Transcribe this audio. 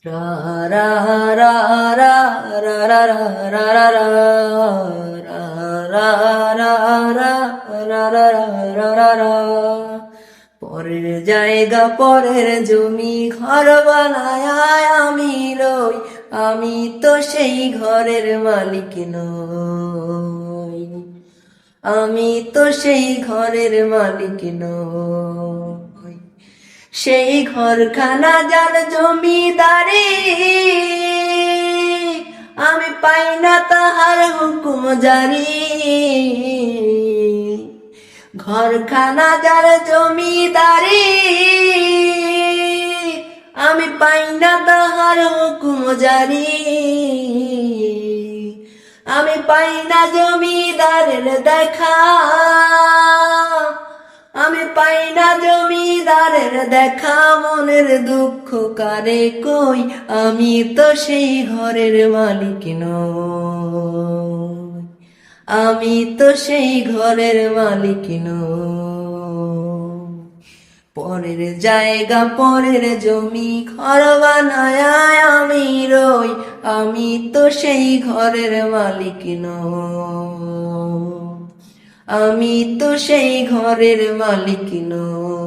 রা রা রা রা রা রা রা রা রা রা রা রা রা রা রা রা রা রা। পরের জায়গা পরের জমি ঘর বানায় আমি রই, আমি তো সেই ঘরের মালিক নই, আমি তো সেই ঘরের মালিক নই। সেই ঘরখানা যার জমিদারি, আমি পাই না তাহার হুকুম জারি। ঘরখানা যার জমিদারি, আমি পাই না তাহার হুকুম জারি। আমি পাই না জমিদারের দেখা, আমি পাই না জমিদারের দেখা। মনের দুঃখ কারে কই, আমি তো সেই ঘরের মালিক নই, আমি তো সেই ঘরের মালিক নই। পরের জায়গা পরের জমি ঘর বানায় আমি রই, আমি তো সেই ঘরের মালিক নই, আমি তো সেই ঘরের মালিক নই।